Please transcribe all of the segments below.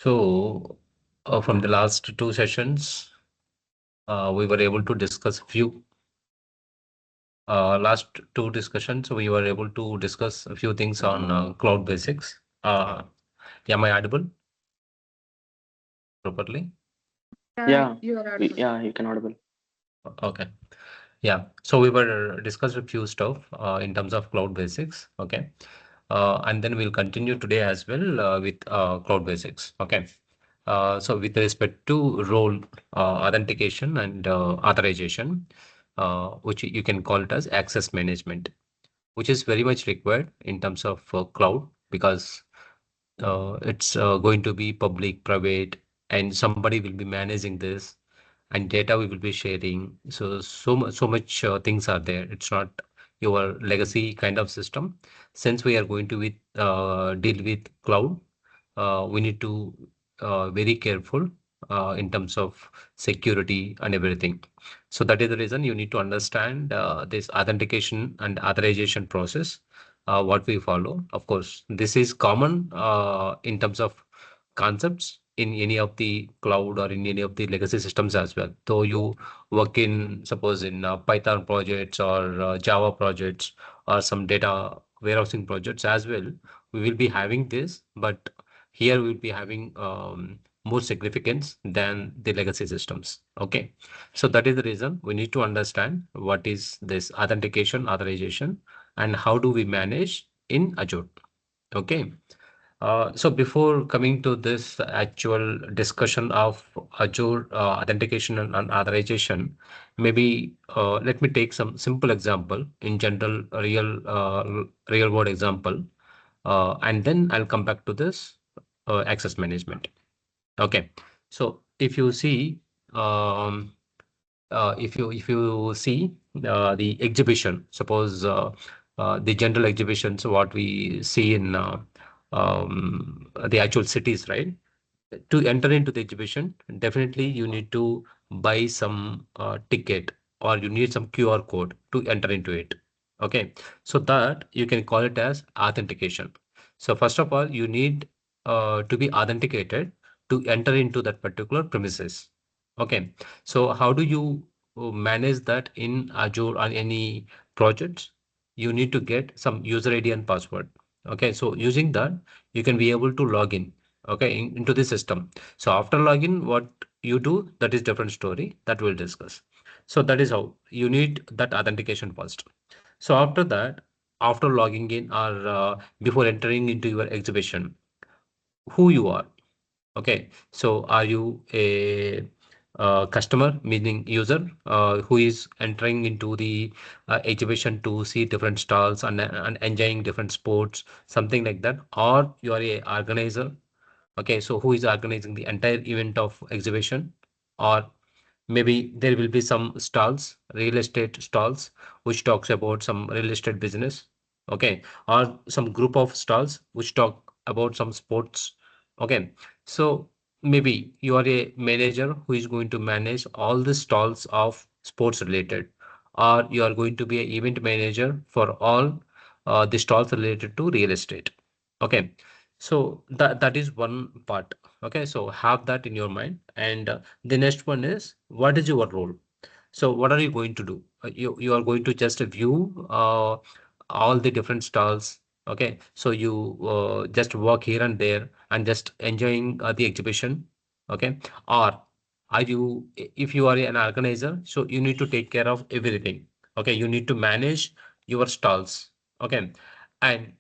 So, from the last two sessions, we were able to discuss a few. Last two discussions, we were able to discuss a few things on cloud basics. Am I audible properly? Yeah, You are audible. yeah, you can audible. Okay. Yeah. So we were discussed a few stuff in terms of cloud basics. Okay. And then we'll continue today as well with cloud basics. Okay. So with respect to role authentication and authorization, which you can call it as access management, which is very much required in terms of cloud because it's going to be public, private, and somebody will be managing this and data we will be sharing. So much things are there. It's not your legacy kind of system. Since we are going to deal with cloud, we need to very careful in terms of security and everything. So that is the reason you need to understand this authentication and authorization process, what we follow. Of course, this is common in terms of concepts in any of the cloud or in any of the legacy systems as well. Though you work in, suppose in Python projects or Java projects or some data warehousing projects as well, we will be having this, but here we'll be having more significance than the legacy systems. Okay. So that is the reason we need to understand what is this authentication, authorization, and how do we manage in Azure. Okay. So before coming to this actual discussion of Azure authentication and authorization, maybe let me take some simple example in general, real world example, and then I'll come back to this access management. Okay. So if you see, if you see the exhibition, suppose the general exhibitions, what we see in the actual cities, right? To enter into the exhibition, definitely you need to buy some ticket or you need some QR code to enter into it. Okay, so that you can call it as authentication. So first of all, you need to be authenticated to enter into that particular premises. Okay, so how do you manage that in Azure or any projects? You need to get some user ID and password. Okay, so using that, you can be able to log in, okay, into the system. So after login, what you do, that is different story that we'll discuss. So that is how you need that authentication first. So after that, after logging in or before entering into your exhibition, who you are. Okay, so are you a customer, meaning user, who is entering into the exhibition to see different stalls and enjoying different sports, something like that, or you are a organizer. Okay, so who is organizing the entire event of exhibition, or maybe there will be some stalls, real estate stalls, which talks about some real estate business. Okay, or some group of stalls which talk about some sports. Okay, so maybe you are a manager who is going to manage all the stalls of sports related, or you are going to be an event manager for all the stalls related to real estate. Okay, so that is one part. Okay, so have that in your mind. And the next one is, what is your role? So what are you going to do? You are going to just view all the different stalls. Okay, so you just walk here and there and just enjoying the exhibition. Okay, or are you, if you are an organizer, so you need to take care of everything. Okay, you need to manage your stalls. Okay, and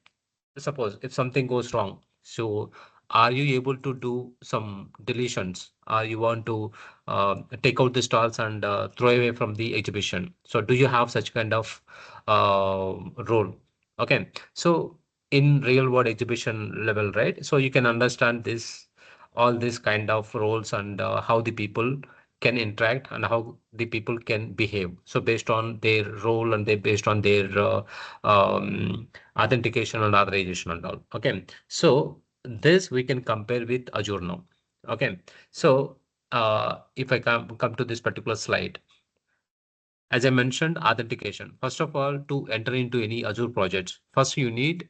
suppose if something goes wrong, so are you able to do some deletions? You want to take out the stalls and throw away from the exhibition? So do you have such kind of role? Okay, so in real world exhibition level, right? So you can understand this, all these kind of roles and how the people can interact and how the people can behave. So based on their role and they based on their authentication and authorization and all. Okay, so this we can compare with Azure now. Okay, so if I come to this particular slide, as I mentioned, authentication. First of all, to enter into any Azure projects, first you need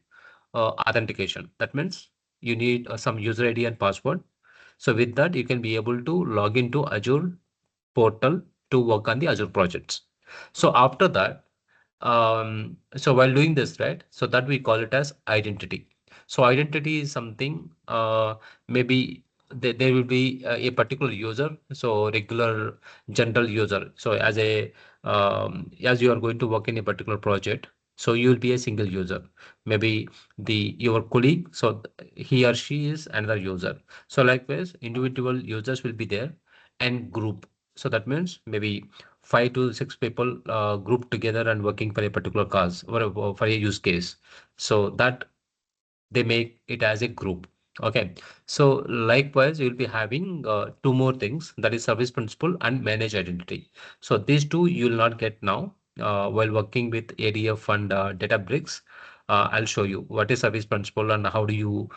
authentication. That means you need some user ID and password. So with that, you can be able to log into Azure portal to work on the Azure projects. So after that, so while doing this, right, so that we call it as identity. So identity is something, maybe there will be a particular user, so regular general user. So as you are going to work in a particular project, so you will be a single user. Maybe your colleague, so he or she is another user. So likewise, individual users will be there, and group. So that means maybe 5 to 6 people grouped together and working for a particular cause for a use case. So that they make it as a group. Okay. So likewise, you'll be having two more things, that is service principal and manage identity. So these two you will not get now while working with ADF and Databricks. I'll show you what is service principal and how do you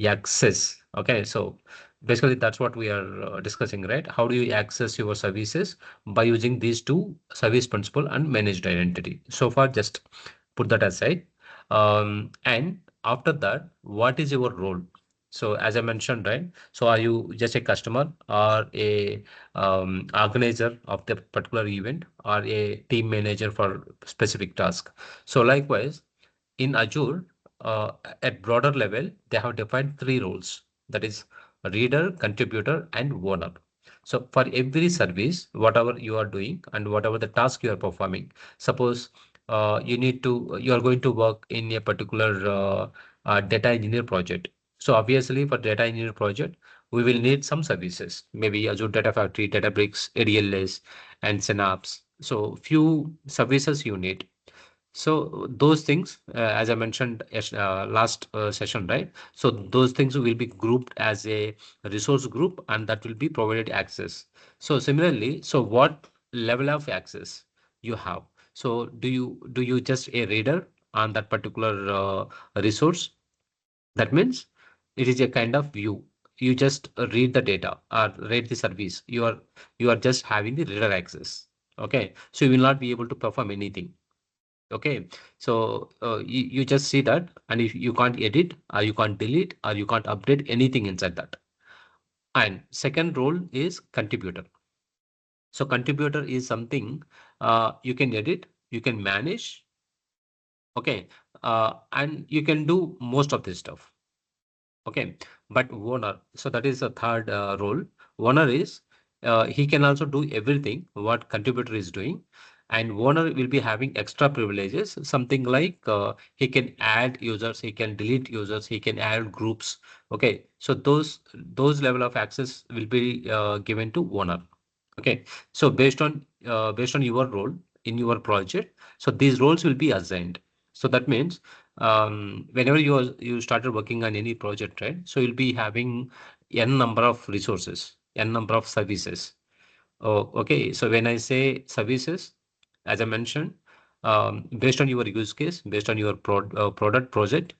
access. Okay. So basically that's what we are discussing, right? How do you access your services by using these two, service principal and managed identity? So far, just put that aside. And after that, what is your role? So as I mentioned, right? So are you just a customer or a organizer of the particular event or a team manager for specific task? So likewise, in Azure, at broader level, they have defined three roles. That is reader, contributor, and owner. So for every service, whatever you are doing and whatever the task you are performing, suppose you are going to work in a particular data engineer project. So obviously for data engineer project, we will need some services, maybe Azure Data Factory, Databricks, ADLS, and Synapse. So few services you need. So those things, as I mentioned last session, right? So those things will be grouped as a resource group, and that will be provided access. So similarly, so what level of access you have? So do you just a reader on that particular resource? That means it is a kind of view. You just read the data or read the service. You are just having the reader access. Okay, so you will not be able to perform anything. Okay, so you just see that, and if you can't edit or you can't delete or you can't update anything inside that. And second role is contributor. So contributor is something you can edit, you can manage, okay, and you can do most of this stuff. Okay, but owner, so that is the third role. Owner is he can also do everything what contributor is doing, and owner will be having extra privileges, something like he can add users, he can delete users, he can add groups. Okay, so those level of access will be given to owner. Okay, so based on your role in your project, so these roles will be assigned. So that means whenever you started working on any project, right? So you'll be having n number of resources, n number of services. Oh, okay. So when I say services, as I mentioned, based on your use case, based on your product project,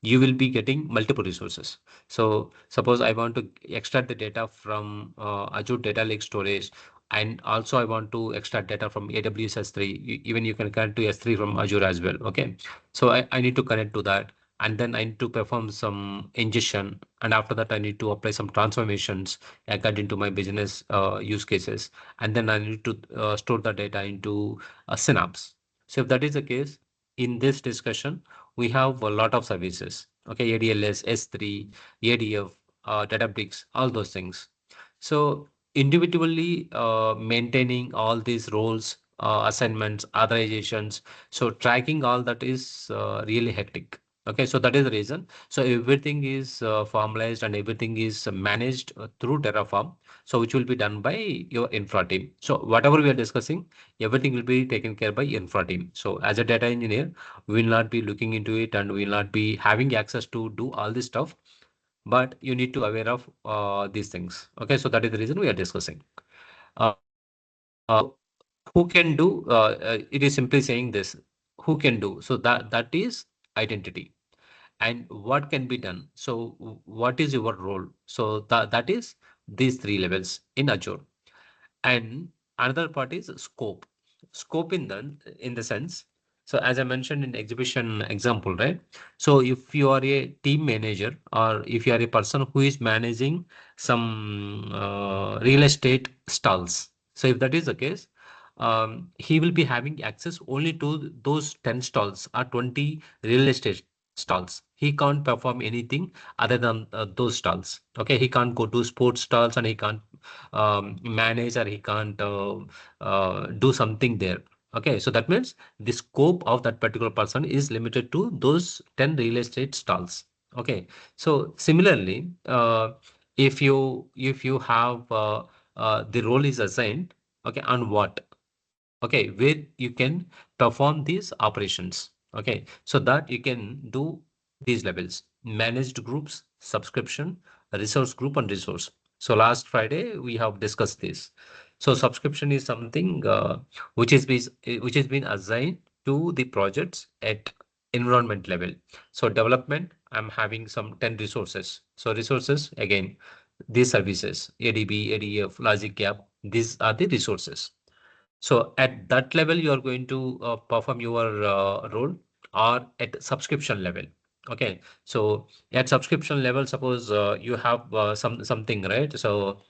you will be getting multiple resources. So suppose I want to extract the data from Azure Data Lake storage, and also I want to extract data from AWS S3. Even you can connect to S3 from Azure as well. Okay. So I need to connect to that. And then I need to perform some ingestion. And after that, I need to apply some transformations according to my business use cases. And then I need to store the data into Synapse. So if that is the case, in this discussion, we have a lot of services. Okay, ADLS, S3, ADF, Databricks, all those things. So individually maintaining all these roles, assignments, authorizations, so tracking all that is really hectic. Okay, so that is the reason. So everything is formalized and everything is managed through Terraform. So which will be done by your infra team. So whatever we are discussing, everything will be taken care by infra team. So as a data engineer, we will not be looking into it and we will not be having access to do all this stuff, but you need to aware of these things. Okay, so that is the reason we are discussing. So who can do? It is simply saying this. Who can do? So that is identity. And what can be done? So what is your role? So that is these three levels in Azure. And another part is scope. Scope in the sense. So as I mentioned in exhibition example, right? So if you are a team manager or if you are a person who is managing some real estate stalls, so if that is the case, he will be having access only to those 10 stalls or 20 real estate stalls. He can't perform anything other than those stalls. Okay, he can't go to sports stalls and he can't manage or he can't do something there. Okay, so that means the scope of that particular person is limited to those 10 real estate stalls. Okay, so similarly, if you have the role is assigned, okay, on what? Okay, where you can perform these operations. Okay, so that you can do these levels: managed groups, subscription, resource group, and resource. So last Friday we have discussed this. So subscription is something which has been assigned to the projects at environment level. So development, I'm having some 10 resources. So resources, again, these services, ADB, ADF, Logic Gap, these are the resources. So at that level, you are going to perform your role, or at subscription level. Okay. So at subscription level, suppose you have something, right? So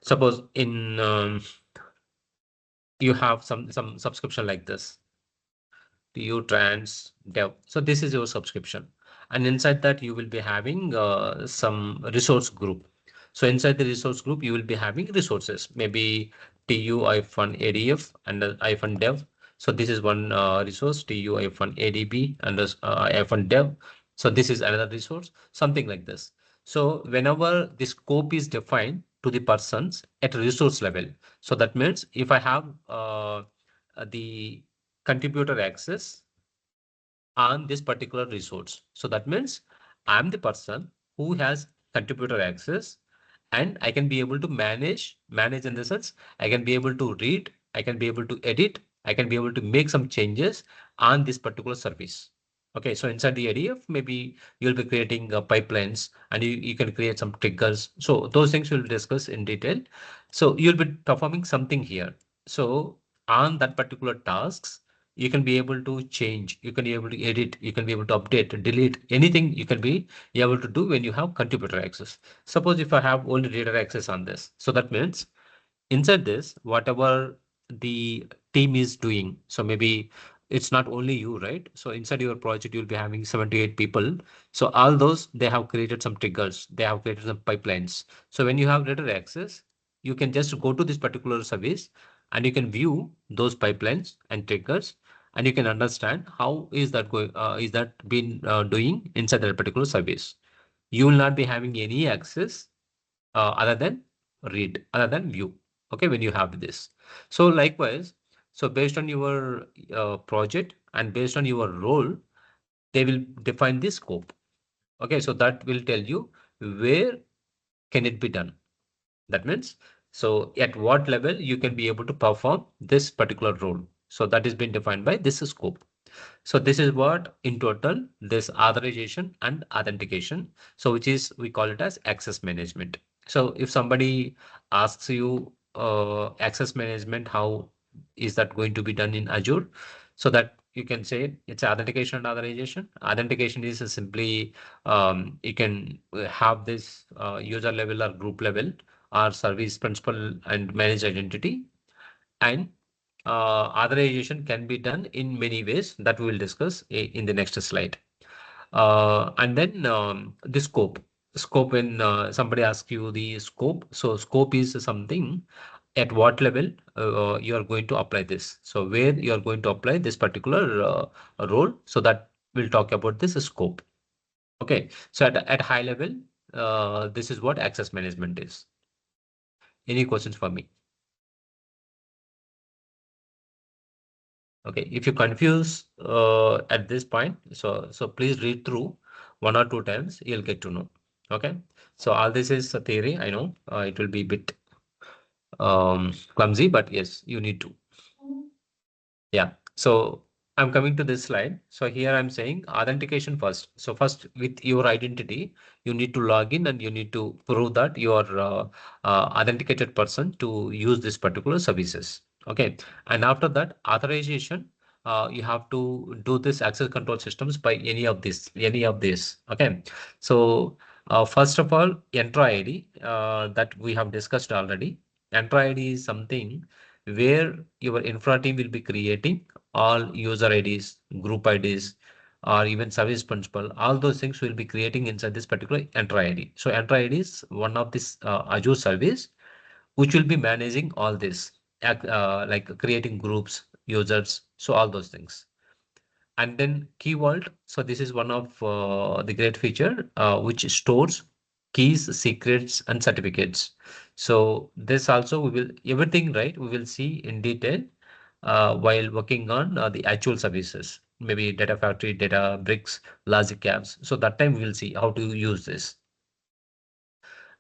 suppose in you have some subscription like this. PU trans dev. So this is your subscription. And inside that you will be having some resource group. So inside the resource group, you will be having resources, maybe TU-ADF and -dev. So this is one resource, TU-ADB and -dev. So this is another resource, something like this. So whenever the scope is defined to the persons at resource level, so that means if I have the contributor access on this particular resource. So that means I'm the person who has contributor access, and I can be able to manage in the sense I can be able to read, I can be able to edit, I can be able to make some changes on this particular service. Okay, so inside the ADF, maybe you'll be creating pipelines and you can create some triggers. So those things we'll discuss in detail. So you'll be performing something here. So on that particular tasks, you can be able to change, you can be able to edit, you can be able to update, delete, anything you can be able to do when you have contributor access. Suppose if I have only reader access on this, so that means inside this, whatever the team is doing, so maybe it's not only you, right? So inside your project, you'll be having 78 people. So all those, they have created some triggers, they have created some pipelines. So when you have reader access, you can just go to this particular service and you can view those pipelines and triggers, and you can understand how is that going, is that been doing inside that particular service. You will not be having any access other than read, other than view. Okay, when you have this. So likewise, so based on your project and based on your role, they will define the scope. Okay, so that will tell you where can it be done. That means, so at what level you can be able to perform this particular role. So that is been defined by this scope. So this is what in total this authorization and authentication. So which is we call it as access management. So if somebody asks you access management, how is that going to be done in Azure? So that you can say it's authentication and authorization. Authentication is simply you can have this user level or group level or service principal and managed identity, and authorization can be done in many ways that we will discuss in the next slide. And then the scope. Scope, when somebody asks you the scope, so scope is something at what level you are going to apply this. So where you are going to apply this particular role. So that we'll talk about this scope. Okay. So at high level, this is what access management is. Any questions for me? Okay, if you confuse at this point, so please read through 1 or 2 times, you'll get to know. Okay, so all this is a theory. I know it will be a bit clumsy, but yes, you need to. Yeah. So I'm coming to this slide. So here I'm saying authentication first. So first, with your identity, you need to log in and you need to prove that you are authenticated person to use this particular services. Okay. And after that, authorization. you have to do this access control systems by any of this. Okay. So first of all, Entra ID that we have discussed already. Entra ID is something where your infra team will be creating all user IDs, group IDs, or even service principal. All those things will be creating inside this particular Entra ID. So Entra ID is one of this Azure service which will be managing all this, like creating groups, users, so all those things. And then key vault. So this is one of the great feature which stores keys, secrets, and certificates. So this also we will everything right. We will see in detail while working on the actual services, maybe data factory, data bricks, logic apps. So that time we will see how to use this.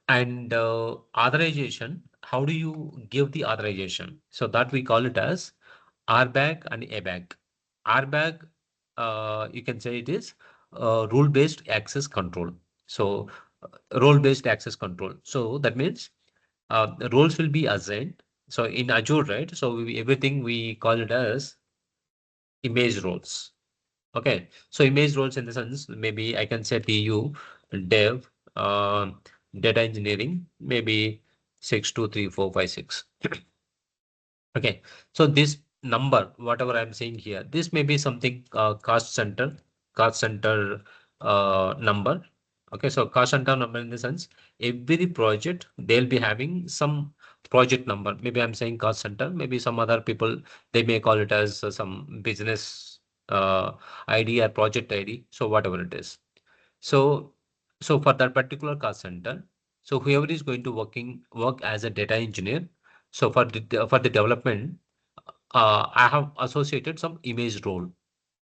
And authorization, how do you give the authorization? So that we call it as RBAC and ABAC. RBAC, you can say it is rule-based access control. So role-based access control. So that means the roles will be assigned. So in Azure, right? So everything we call it as image roles. Okay, so image roles in the sense, maybe I can say to you, dev, uh, data engineering, maybe 62345 6. Okay, so this number, whatever I'm saying here, this may be something cost center number. Okay, so cost center number in the sense, every project they'll be having some project number. Maybe I'm saying cost center, maybe some other people they may call it as some business uh, ID or project ID. So whatever it is. So so for that particular cost center, so whoever is going to work as a data engineer, so for the development, I have associated some image role.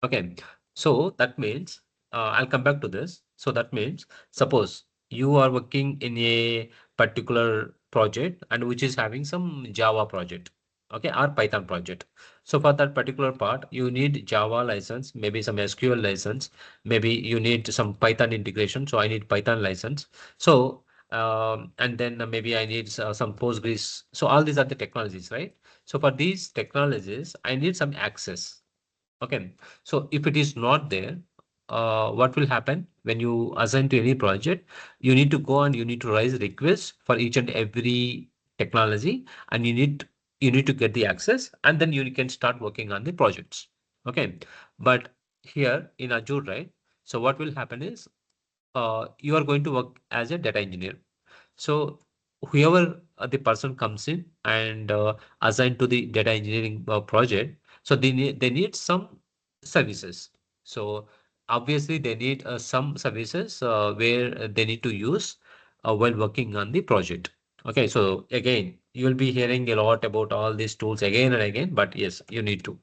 Okay, so that means I'll come back to this. So that means suppose you are working in a particular project and which is having some Java project, okay, or Python project. So for that particular part, you need Java license, maybe some SQL license, maybe you need some Python integration. So I need Python license. So and then maybe I need some Postgres. So all these are the technologies, right? So for these technologies, I need some access. Okay, so if it is not there, what will happen when you assign to any project? You need to go and you need to raise requests for each and every technology, and you need to get the access, and then you can start working on the projects. Okay, but here in Azure, right? So what will happen is you are going to work as a data engineer. So whoever the person comes in and assigned to the data engineering project, so they need some services. So obviously they need some services where they need to use while working on the project. Okay, so again, you will be hearing a lot about all these tools again and again, but yes, you need to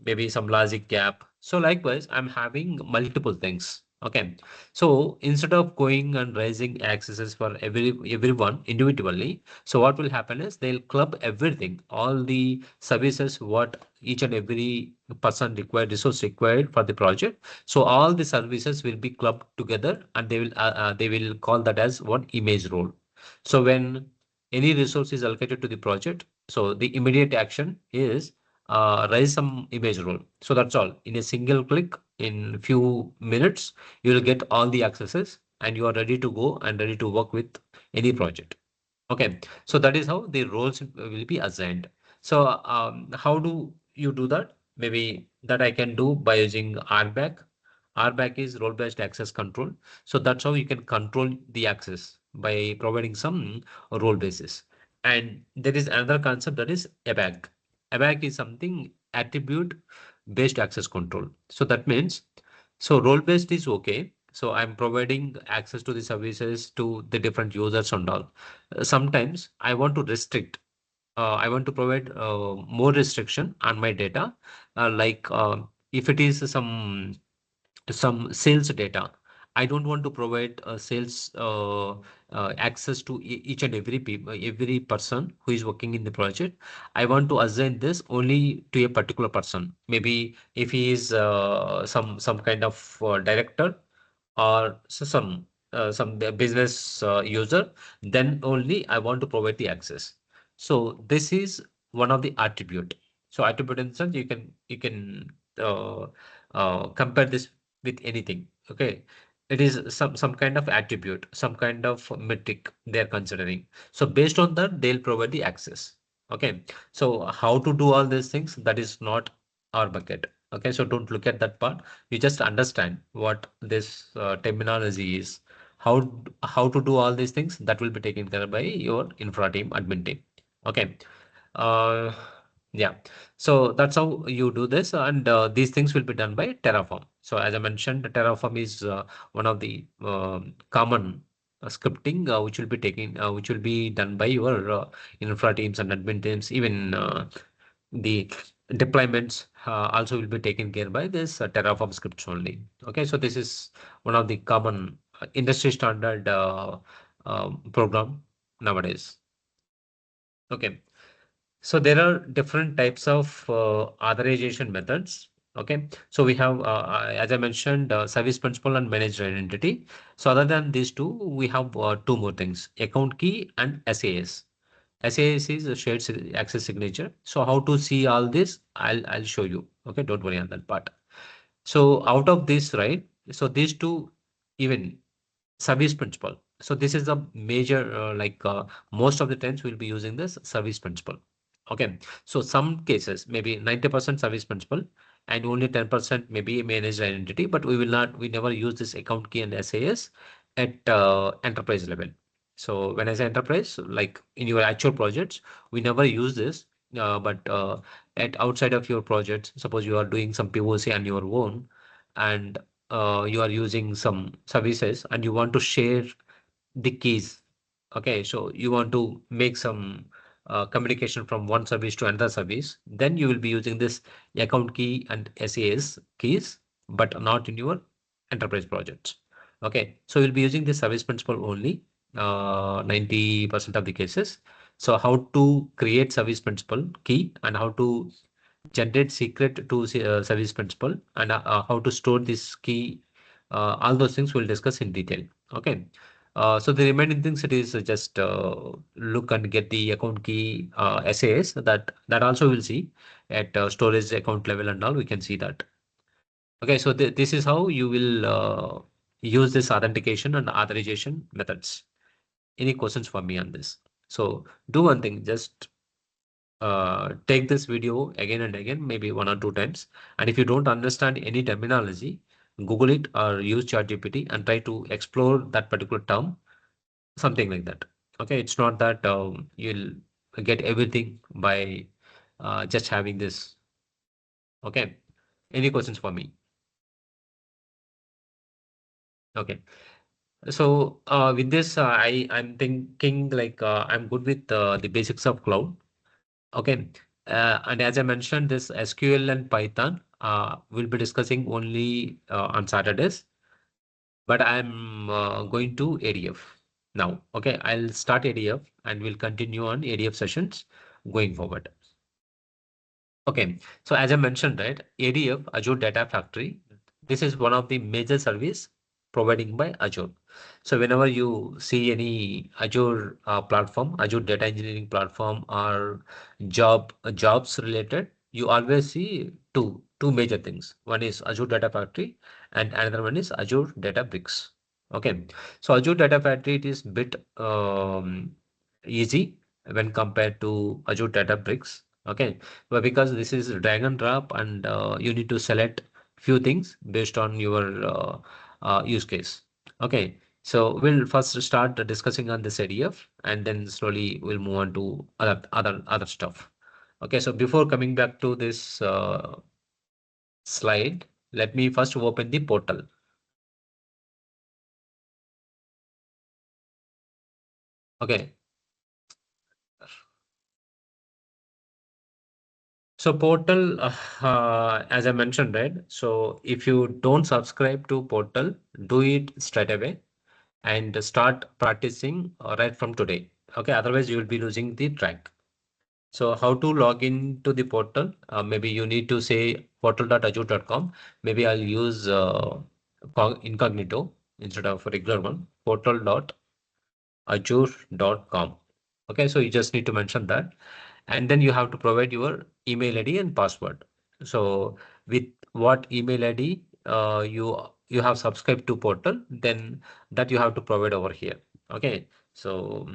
maybe some logic gap. So likewise, I'm having multiple things. Okay, so instead of going and raising accesses for everyone individually, so what will happen is they'll club everything, all the services what each and every person required, resource required for the project. So all the services will be clubbed together, and they will call that as one image role. So when any resource is allocated to the project, so the immediate action is raise some image role. So that's all. In a single click, in few minutes, you will get all the accesses and you are ready to go and ready to work with any project. Okay, so that is how the roles will be assigned. So how do you do that? Maybe that I can do by using RBAC. RBAC is role-based access control. So that's how you can control the access by providing some role basis. And there is another concept that is ABAC. ABAC is something attribute-based access control. So that means so role-based is okay. So I'm providing access to the services to the different users and all. Sometimes I want to restrict. I want to provide more restriction on my data, like if it is some sales data. I don't want to provide sales access to each and every people, every person who is working in the project. I want to assign this only to a particular person. Maybe if he is some kind of director or some business user, then only I want to provide the access. So this is one of the attribute. So attribute in the sense you can uh, compare this with anything. Okay, it is some kind of attribute, some kind of metric they are considering. So based on that, they'll provide the access. Okay, so how to do all these things, that is not our bucket. Okay, so don't look at that part. You just understand what this terminology is. How to do all these things, that will be taken care of by your infra team, admin team. Okay. Uh, yeah. So that's how you do this, and these things will be done by Terraform. So as I mentioned, Terraform is one of the common scripting which will be done by your infra teams and admin teams. Even the deployments also will be taken care by this Terraform scripts only. Okay, so this is one of the common industry standard program nowadays. Okay. So there are different types of authorization methods. Okay, so we have, as I mentioned, service principal and managed identity. So other than these two, we have two more things: account key and SAS. SAS is a shared access signature. So how to see all this? I'll show you. Okay, don't worry on that part. So out of this, right? So these two, even service principal. So this is a major, most of the times we'll be using this service principal. Okay, so some cases maybe 90% service principal and only 10% maybe managed identity, but we never use this account key and SAS at enterprise level. So when I say enterprise, like in your actual projects, we never use this. But at outside of your projects, suppose you are doing some POC on your own, and you are using some services and you want to share the keys. Okay, so you want to make some communication from one service to another service, then you will be using this account key and SAS keys, but not in your enterprise projects. Okay, so you'll be using the service principal only 90% of the cases. So how to create service principal key and how to generate secret to service principal, and how to store this key, all those things we'll discuss in detail. Okay, so the remaining things, it is just look and get the account key SAS, that also we'll see at storage account level and all, we can see that. Okay, so this is how you will use this authentication and authorization methods. Any questions for me on this? So do one thing, just take this video again and again, maybe one or two times. And if you don't understand any terminology, Google it or use ChatGPT and try to explore that particular term, something like that. Okay, it's not that you'll get everything by just having this. Okay, any questions for me? Okay, so with this, I'm thinking like I'm good with the basics of cloud. Okay. And as I mentioned, this SQL and Python we'll be discussing only on Saturdays, but I'm going to ADF now. Okay, I'll start ADF and we'll continue on ADF sessions going forward. Okay, so as I mentioned, right, ADF, Azure Data Factory, this is one of the major service providing by Azure. So whenever you see any Azure platform, Azure Data Engineering platform or jobs related, you always see two major things. One is Azure Data Factory and another one is Azure Databricks. Okay, so Azure Data Factory, it is bit easy when compared to Azure Databricks. Okay, but because this is drag and drop, and you need to select few things based on your use case. Okay, so we'll first start discussing on this ADF, and then slowly we'll move on to other stuff. Okay, so before coming back to this slide, let me first open the portal. Okay, so portal, as I mentioned, right? So if you don't subscribe to portal, do it straight away and start practicing right from today. Okay, otherwise you will be losing the track. So how to log in to the portal? Maybe you need to say portal.azure.com. Maybe I'll use incognito instead of regular one, portal.azure.com. Okay, so you just need to mention that. and then you have to provide your email ID and password. So with what email ID you have subscribed to portal, then that you have to provide over here. Okay, so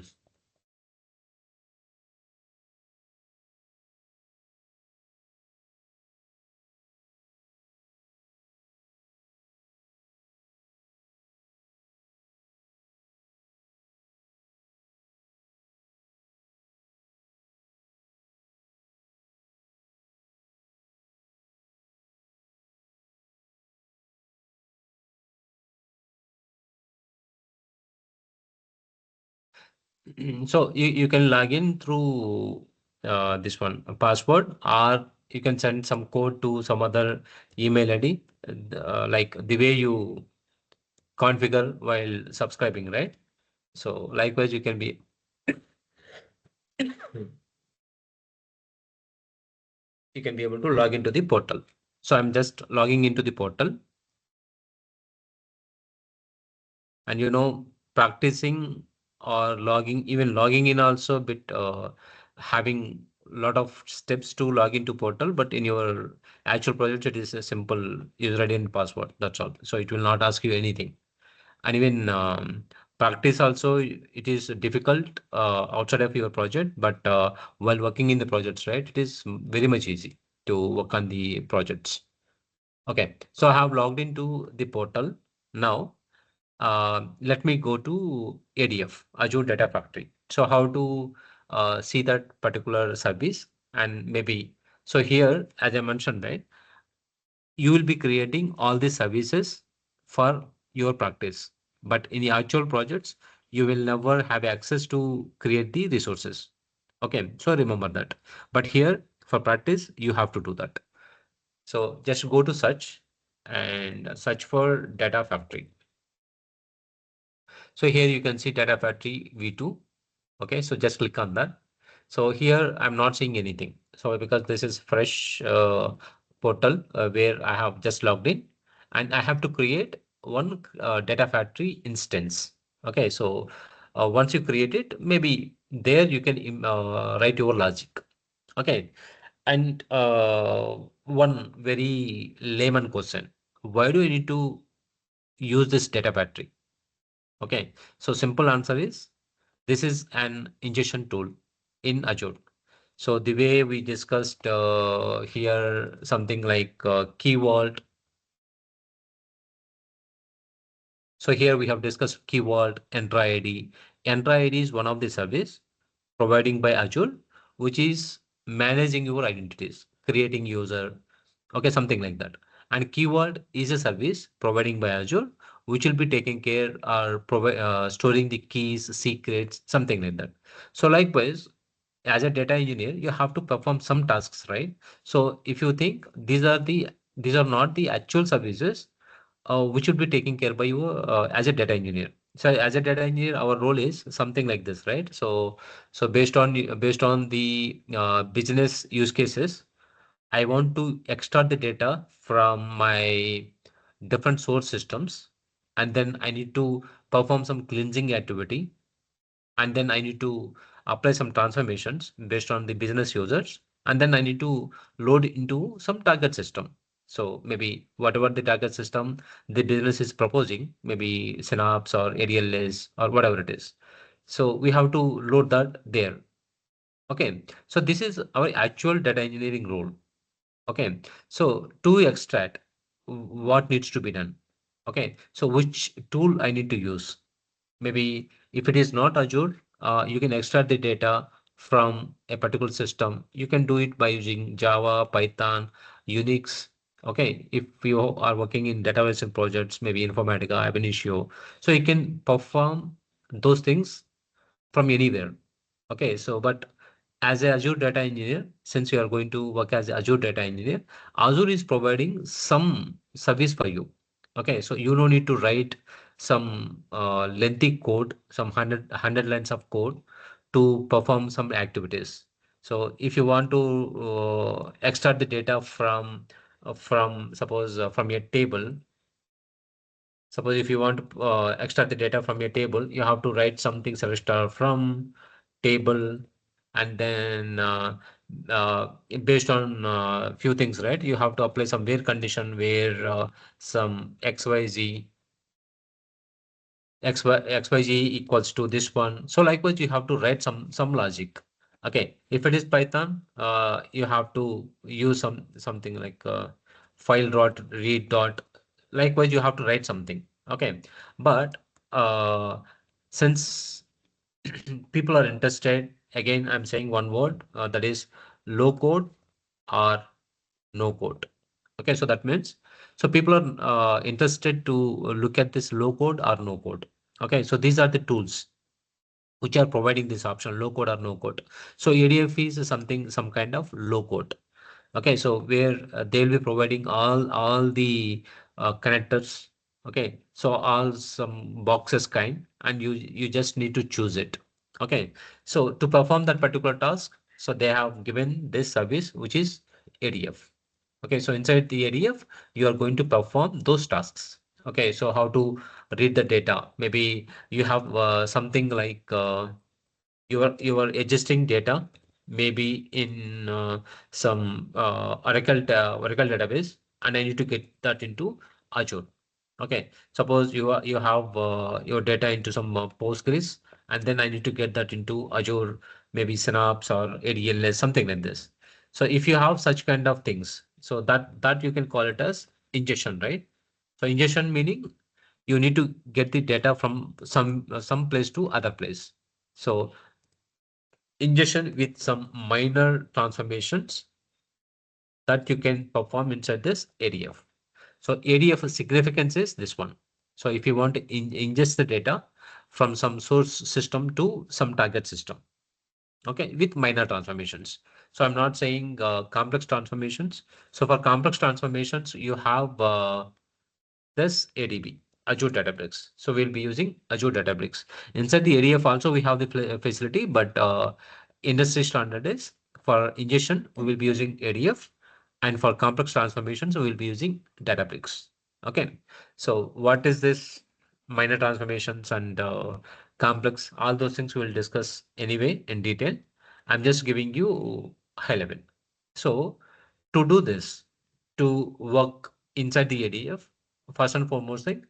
so you can log in through this one password, or you can send some code to some other email ID, like the way you configure while subscribing, right? So likewise, you can be able to log into the portal. So I'm just logging into the portal, and practicing or logging, even logging in also a bit, having a lot of steps to log into portal, but in your actual project it is a simple user ID and password, that's all. So it will not ask you anything. And even practice also, it is difficult outside of your project, but while working in the projects, right, it is very much easy to work on the projects. Okay, so I have logged into the portal. Now let me go to ADF, Azure Data Factory. So how to see that particular service, and maybe, so here, as I mentioned, right, you will be creating all the services for your practice. But in the actual projects, you will never have access to create the resources. Okay, so remember that. But here for practice, you have to do that. So just go to search and search for Data Factory. So here you can see Data Factory V2. Okay, so just click on that. So here I'm not seeing anything. So because this is fresh portal where I have just logged in, and I have to create one Data Factory instance. Okay, so once you create it, maybe there you can write your logic. Okay, and one very layman question: why do you need to use this Data Factory? Okay, so simple answer is this is an ingestion tool in Azure. So the way we discussed here, something like Key Vault. So here we have discussed Key Vault, Entra ID. Entra ID is one of the service providing by Azure, which is managing your identities, creating user, okay, something like that. And Key Vault is a service providing by Azure, which will be taking care or storing the keys, secrets, something like that. So likewise, as a data engineer, you have to perform some tasks, right? So if you think these are not the actual services which should be taken care by you as a data engineer. So as a data engineer, our role is something like this, right? So based on the business use cases, I want to extract the data from my different source systems, and then I need to perform some cleansing activity, and then I need to apply some transformations based on the business users, and then I need to load into some target system. So maybe whatever the target system the business is proposing, maybe Synapse or ADLS or whatever it is. So we have to load that there. Okay, so this is our actual data engineering role. Okay, so to extract, what needs to be done? Okay, so which tool I need to use? Maybe if it is not Azure, you can extract the data from a particular system. You can do it by using Java, Python, Unix. Okay, if you are working in database projects, maybe Informatica, Ab initio, so you can perform those things from anywhere. Okay, so but as a Azure data engineer, since you are going to work as a Azure data engineer, Azure is providing some service for you. Okay, so you don't need to write some lengthy code, some hundred lines of code to perform some activities. So if you want to extract the data from suppose from your table. Suppose if you want to extract the data from your table, you have to write something select star from table, and then uh, based on few things, right? You have to apply some where condition where some xyz equals to this one. So likewise, you have to write some logic. Okay, if it is Python, you have to use something like file dot read dot. Likewise, you have to write something. Okay, but since people are interested, again, I'm saying one word that is low code or no code. Okay, so that means so people are interested to look at this low code or no code. Okay, so these are the tools which are providing this option low code or no code. So ADF is something some kind of low code. Okay, so where they'll be providing all the connectors. Okay, so all some boxes kind, and you just need to choose it. Okay, so to perform that particular task, so they have given this service which is ADF. Okay, so inside the ADF, you are going to perform those tasks. Okay, so how to read the data? Maybe you have something like your existing data, maybe in some Oracle database, and I need to get that into Azure. Okay, suppose you have your data into some Postgres, and then I need to get that into Azure, maybe Synapse or ADLS, something like this. So if you have such kind of things, so that you can call it as ingestion, right? So ingestion meaning you need to get the data from some place to other place. So ingestion with some minor transformations that you can perform inside this ADF. So ADF significance is this one. So if you want to ingest the data from some source system to some target system, okay, with minor transformations. So I'm not saying complex transformations. So for complex transformations, you have this ADB, Azure Databricks. So we'll be using Azure Databricks. Inside the ADF also we have the facility, but industry standard is for ingestion, we will be using ADF, and for complex transformations, we will be using Databricks. Okay. So what is this minor transformations and complex? All those things we will discuss anyway in detail. I'm just giving you high level. So to do this, to work inside the ADF, first and foremost thing,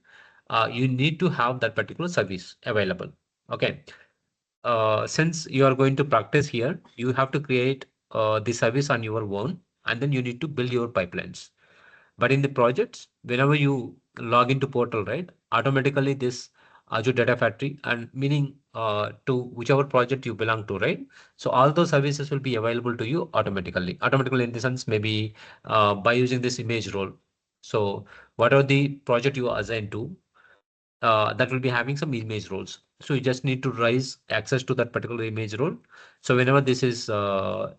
you need to have that particular service available. Okay. Since you are going to practice here, you have to create the service on your own, and then you need to build your pipelines. But in the projects, whenever you log into portal, right, automatically this Azure Data Factory and meaning to whichever project you belong to, right? So all those services will be available to you automatically. Automatically in the sense maybe by using this image role. So whatever the project you are assigned to, that will be having some image roles. So you just need to raise access to that particular image role. So whenever this is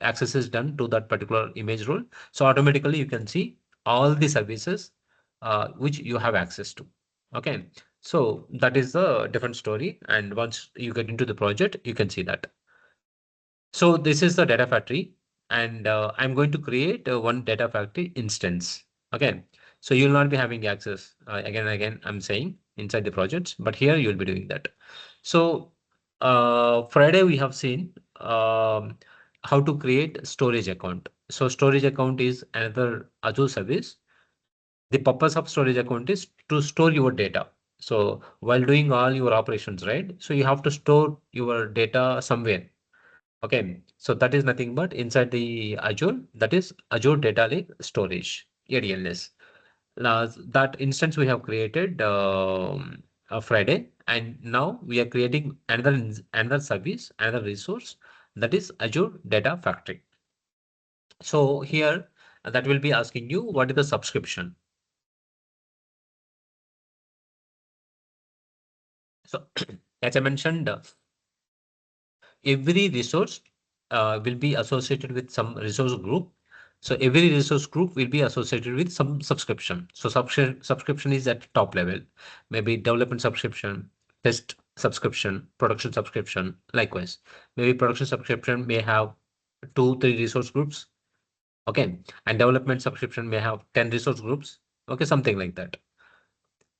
access is done to that particular image role, so automatically you can see all the services which you have access to. Okay, so that is the different story. And once you get into the project, you can see that. So this is the data factory, and I'm going to create one data factory instance. Okay, so you'll not be having access again and again. I'm saying inside the projects, but here you'll be doing that. So Friday we have seen how to create storage account. So storage account is another Azure service. The purpose of storage account is to store your data. So while doing all your operations, right? So you have to store your data somewhere. Okay, so that is nothing but inside the Azure, that is Azure Data Lake Storage, ADLS. Now, that instance we have created Friday, and now we are creating another service, another resource, that is Azure Data Factory. So here that will be asking you what is the subscription. So as I mentioned, every resource will be associated with some resource group. So every resource group will be associated with some subscription. So subscription is at top level, maybe development subscription, test subscription, production subscription. Likewise, maybe production subscription may have two, three resource groups. Okay, and development subscription may have 10 resource groups. Okay, something like that.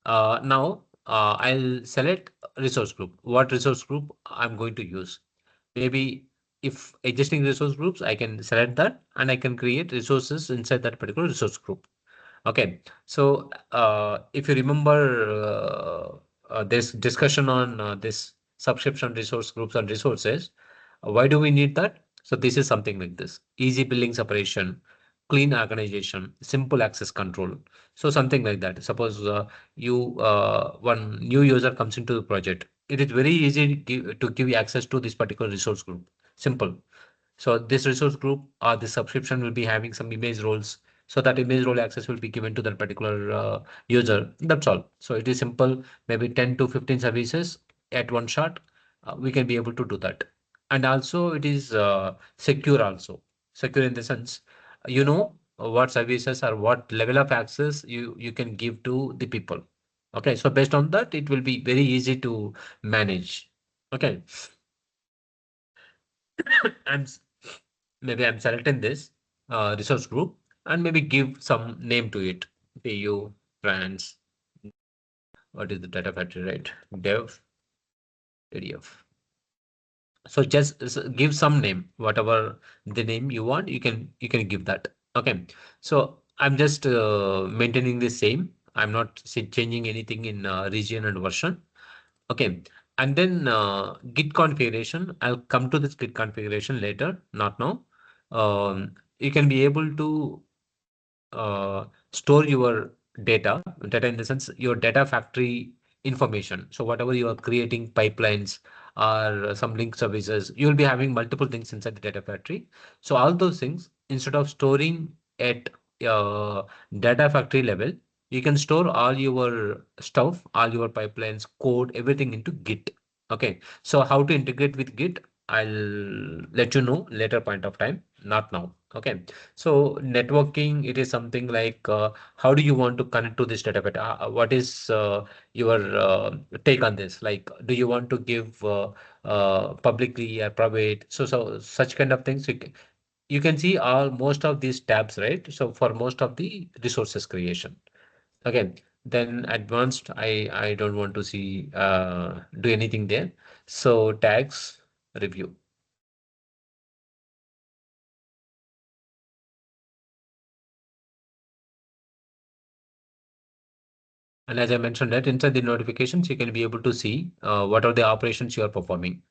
Now I'll select resource group. What resource group I'm going to use? Maybe if existing resource groups, I can select that and I can create resources inside that particular resource group. Okay, so if you remember this discussion on this subscription resource groups and resources, why do we need that? So this is something like this: easy billing separation, clean organization, simple access control. So something like that. Suppose one new user comes into the project, it is very easy to give access to this particular resource group. Simple. So this resource group or the subscription will be having some image roles. So that image role access will be given to that particular user. That's all. So it is simple, maybe 10 to 15 services at one shot. We can be able to do that. And also it is secure also. Secure in the sense, what services or what level of access you can give to the people. Okay, so based on that, it will be very easy to manage. Okay, I'm maybe I'm selecting this resource group and maybe give some name to it. PU, trans, what is the data factory, right? Dev, ADF. So just give some name, whatever the name you want, you can give that. Okay. So I'm just maintaining the same. I'm not changing anything in region and version. Okay. And then Git configuration. I'll come to this Git configuration later, not now. You can be able to store your data in the sense your data factory information. So whatever you are creating pipelines or some link services, you will be having multiple things inside the data factory. So all those things, instead of storing at uh, data factory level, you can store all your stuff, all your pipelines, code, everything into Git. Okay. So how to integrate with Git, I'll let you know later point of time, not now. Okay. So networking, it is something like how do you want to connect to this database? What is your take on this? Like, do you want to give publicly or private? So such kind of things. You can see all most of these tabs, right? So for most of the resources creation. Okay. Then advanced, I don't want to see do anything there. So tags review. And as I mentioned that inside the notifications, you can be able to see what are the operations you are performing.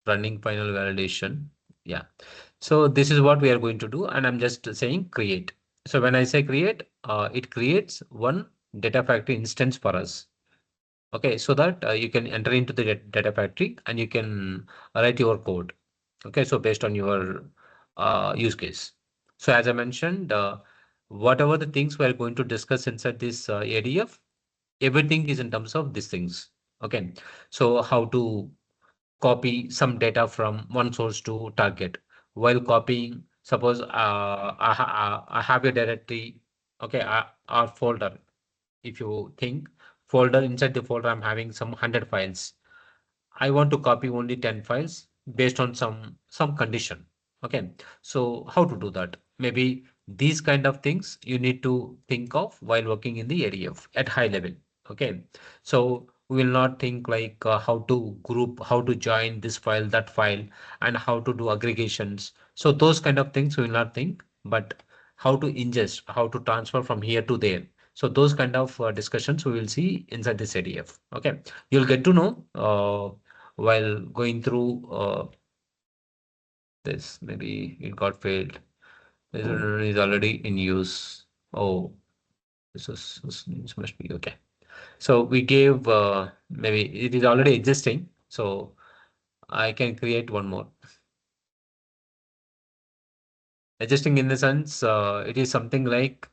Running final validation. Yeah. So this is what we are going to do. And I'm just saying create. So when I say create, it creates one data factory instance for us. Okay. So that you can enter into the data factory and you can write your code. Okay. So based on your use case. So as I mentioned, whatever the things we are going to discuss inside this ADF, everything is in terms of these things. Okay. So how to copy some data from one source to target. While copying, suppose I have a directory, okay, or folder. If you think folder, inside the folder, I'm having some 100 files. I want to copy only 10 files based on some condition. Okay. So how to do that? Maybe these kind of things you need to think of while working in the ADF at high level. Okay. So we will not think like how to group, how to join this file, that file, and how to do aggregations. So those kind of things we will not think, but how to ingest, how to transfer from here to there. So those kind of discussions we will see inside this ADF. Okay. You'll get to know while going through this. Maybe it got failed. This one is already in use. Oh, this must be okay. So we gave maybe it is already existing. So I can create one more. Existing in the sense it is something like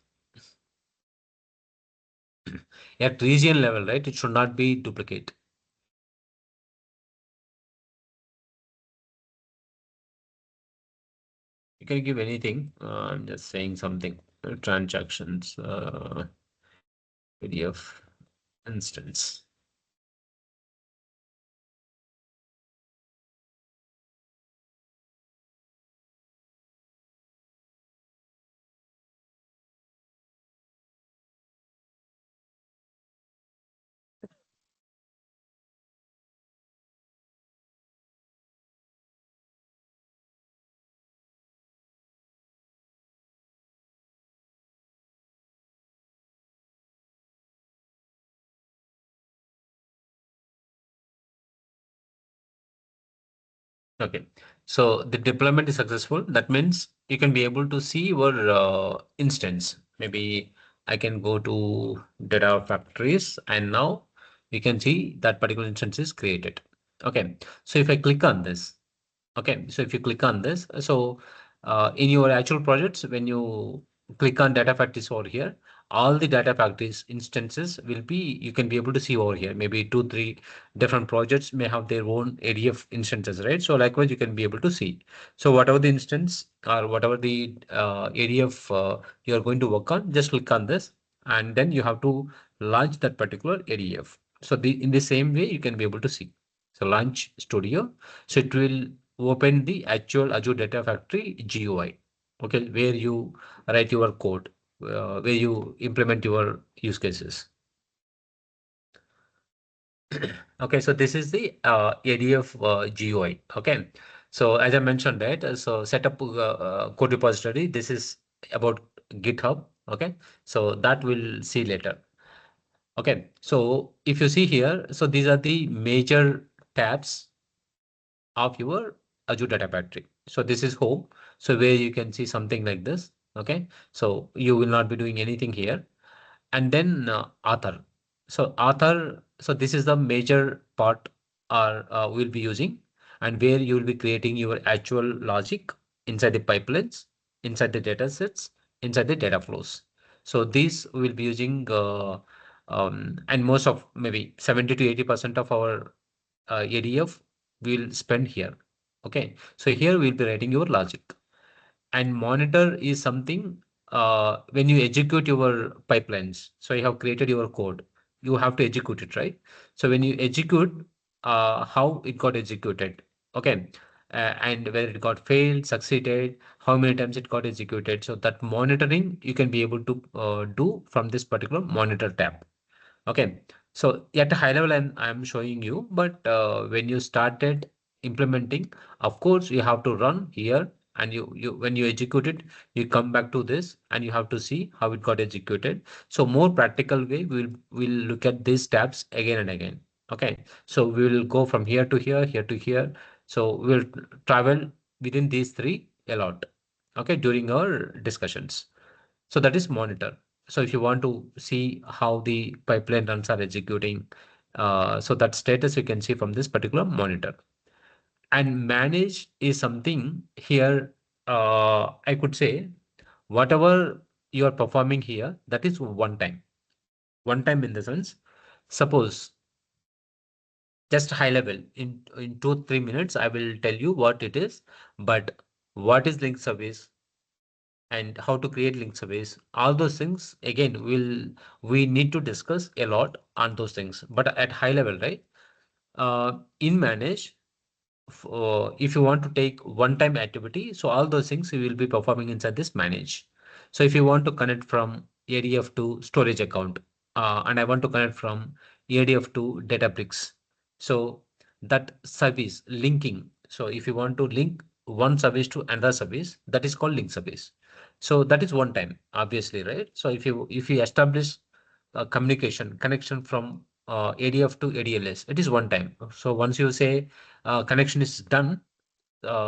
at region level, right? It should not be duplicate. You can give anything. I'm just saying something. Transactions, PDF instance. Okay. So the deployment is successful. That means you can be able to see your instance. Maybe I can go to data factories and now you can see that particular instance is created. Okay. So if I click on this, okay, so if you click on this, so in your actual projects, when you click on data factories over here, all the data factories instances will be, you can be able to see over here. Maybe two, three different projects may have their own ADF instances, right? So likewise, you can be able to see. So whatever the instance or whatever the ADF you're going to work on, just click on this, and then you have to launch that particular ADF. So in the same way, you can be able to see. So launch studio. So it will open the actual Azure Data Factory GUI, okay, where you write your code, where you implement your use cases. Okay, so this is the ADF GUI. Okay, so as I mentioned, right, so set up code repository. This is about GitHub. Okay, so that we'll see later. Okay, so if you see here, so these are the major tabs of your Azure Data Factory. So this is home. So where you can see something like this. Okay. So you will not be doing anything here. And then author. So author. So this is the major part or we'll be using and where you will be creating your actual logic inside the pipelines, inside the data sets, inside the data flows. So these will be using and most of maybe 70 to 80% of our ADF we'll spend here. Okay, so here we'll be writing your logic. And monitor is something when you execute your pipelines. So you have created your code, you have to execute it, right? So when you execute, how it got executed, okay, and whether it got failed, succeeded, how many times it got executed. So that monitoring you can be able to do from this particular monitor tab. Okay, so at a high level, I'm showing you, but when you started implementing, of course, you have to run here and you when you execute it, you come back to this and you have to see how it got executed. So more practical way, we'll look at these tabs again and again. Okay, so we will go from here to here, here to here. So we'll travel within these three a lot. Okay, during our discussions. So that is monitor. So if you want to see how the pipeline runs are executing, so that status you can see from this particular monitor. And manage is something here, I could say, whatever you are performing here, that is one time. One time in the sense, suppose just high level in 2 3 minutes, I will tell you what it is, but what is link service, and how to create link surveys, all those things again we need to discuss a lot on those things, but at high level, right? In manage, if you want to take one time activity, so all those things you will be performing inside this manage. So if you want to connect from ADF to storage account, and I want to connect from ADF to Databricks, so that service linking, so if you want to link one service to another service, that is called link service. So that is one time, obviously, right? So if you establish a communication connection from ADF to ADLS, it is one time. So once you say connection is done,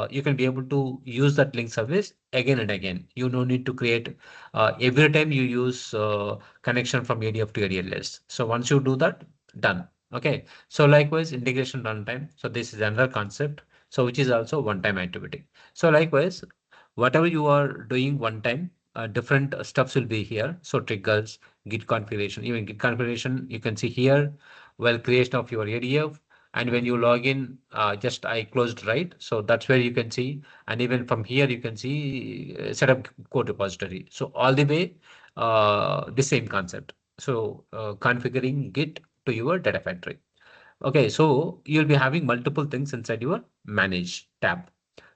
you can be able to use that link service again and again. You no need to create every time you use connection from ADF to ADLS. So once you do that, done. Okay. So likewise, integration runtime. So this is another concept. So which is also one-time activity. So likewise, whatever you are doing one time, different stuffs will be here. So triggers, Git configuration, even Git configuration, you can see here, well, creation of your ADF. And when you log in, just I closed, right? So that's where you can see. And even from here, you can see set up code repository. So all the way, the same concept. So configuring Git to your data factory. Okay, so you'll be having multiple things inside your manage tab.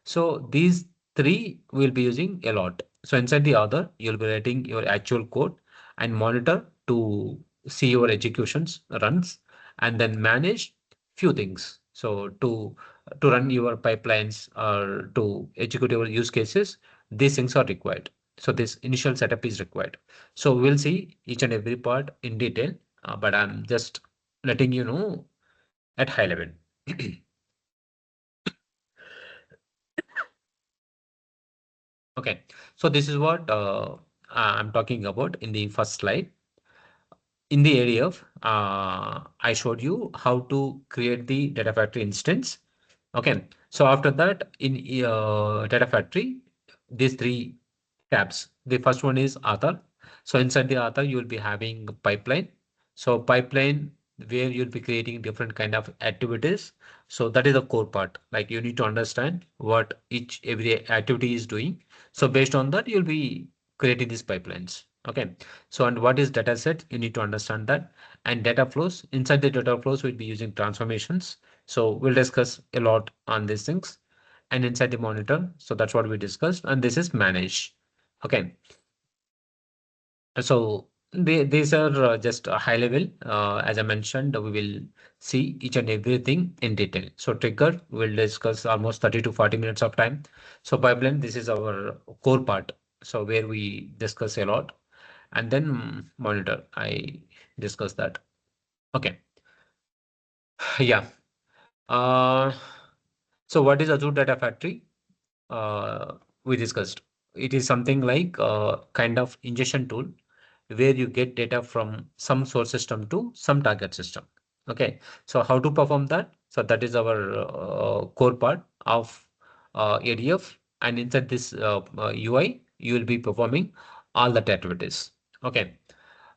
So these three we'll be using a lot. So inside the other, you'll be writing your actual code and monitor to see your executions runs, and then manage few things. So to run your pipelines or to execute your use cases, these things are required. So this initial setup is required. So we'll see each and every part in detail, but I'm just letting you know at high level. Okay, so this is what I'm talking about in the first slide. In the area of, I showed you how to create the data factory instance. Okay, so after that, in data factory, these three tabs. The first one is author. So inside the author, you will be having pipeline. So pipeline where you'll be creating different kind of activities. So that is the core part. Like you need to understand what each every activity is doing. So based on that, you'll be creating these pipelines. Okay. So and what is data set? You need to understand that. And data flows. Inside the data flows, we'll be using transformations. So we'll discuss a lot on these things. And inside the monitor, so that's what we discussed. And this is manage. Okay. So these are just a high level. As I mentioned, we will see each and everything in detail. So trigger, we'll discuss almost 30 to 40 minutes of time. So pipeline, this is our core part. So where we discuss a lot. And then monitor, I discuss that. Okay. Yeah. Uh, so what is Azure Data Factory? We discussed. It is something like a kind of ingestion tool where you get data from some source system to some target system. Okay, so how to perform that? So that is our core part of ADF, and inside this UI, you will be performing all that activities. Okay,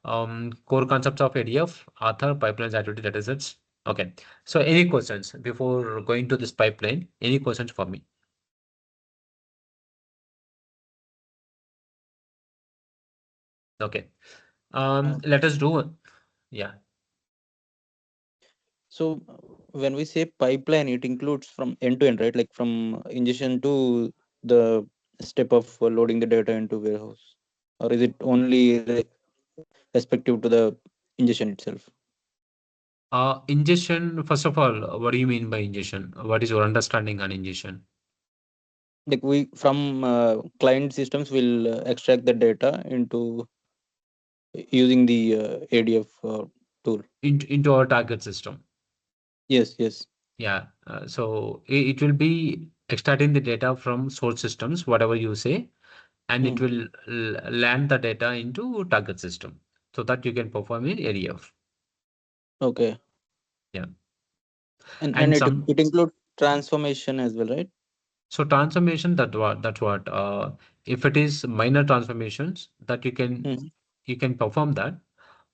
core concepts of ADF, author, pipelines, activity, datasets. Okay, so any questions before going to this pipeline? Any questions for me? Okay. Let us do. Yeah. So when we say pipeline, it includes from end to end, right? Like from ingestion to the step of loading the data into warehouse, or is it only respective to the ingestion itself? Ingestion, first of all, what do you mean by ingestion? What is your understanding on ingestion? Like we from client systems will extract the data into using the ADF tool. Into our target system. Yes, yes. Yeah. So it will be extracting the data from source systems, whatever you say, and it Hmm. will land the data into target system so that you can perform in ADF. Okay. Yeah. And And it some, it includes transformation as well, right? so transformation, that's what, if it is minor transformations that Hmm. you can perform that.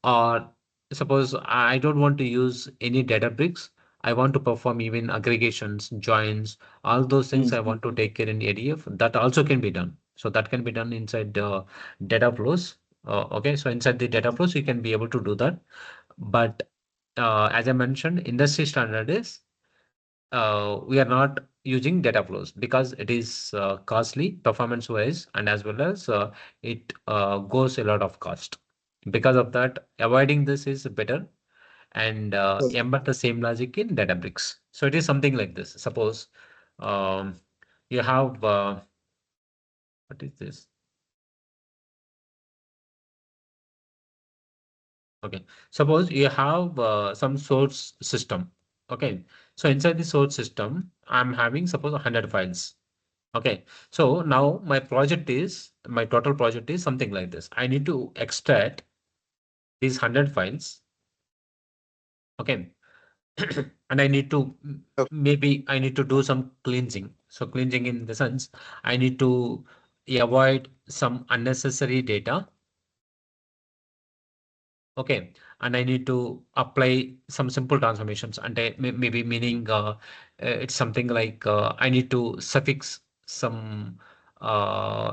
Or suppose I don't want to use any Databricks. I want to perform even aggregations, joins, all those things I Hmm. want to take care in ADF. That also can be done. So that can be done inside data flows. Okay, so inside the data flows, you can be able to do that. But as I mentioned, industry standard is we are not using data flows because it is costly performance wise, and as well as it goes a lot of cost. Because of that, avoiding this is better, and embed the same logic in Databricks. So it is something like this. Suppose um, you have what is this? Okay, suppose you have some source system. Okay, so inside the source system, I'm having suppose 100 files. Okay, so now my total project is something like this. I need to extract these 100 files. Okay, and I need to maybe I need to do some cleansing. So cleansing in the sense I need to avoid some unnecessary data. Okay, and I need to apply some simple transformations, and maybe meaning it's something like I need to suffix some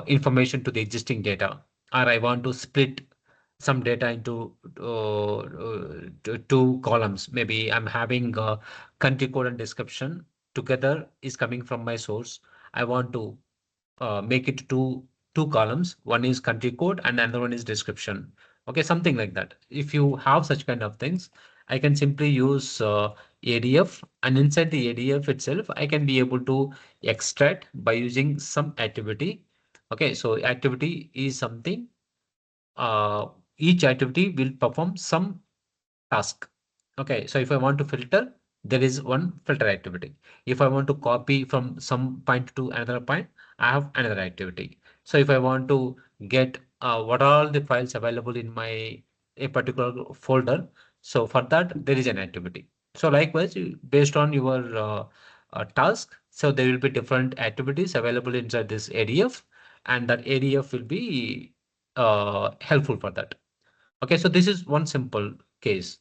information to the existing data, or I want to split some data into two columns. Maybe I'm having country code and description together is coming from my source. I want to make it two columns. One is country code and another one is description. Okay, something like that. If you have such kind of things, I can simply use ADF, and inside the ADF itself, I can be able to extract by using some activity. Okay, so activity is something. Uh, each activity will perform some task. Okay, so if I want to filter, there is one filter activity. If I want to copy from some point to another point, I have another activity. So if I want to get what are all the files available in my a particular folder, so for that there is an activity. So likewise, based on your task, so there will be different activities available inside this ADF, and that ADF will be helpful for that. Okay, so this is one simple case.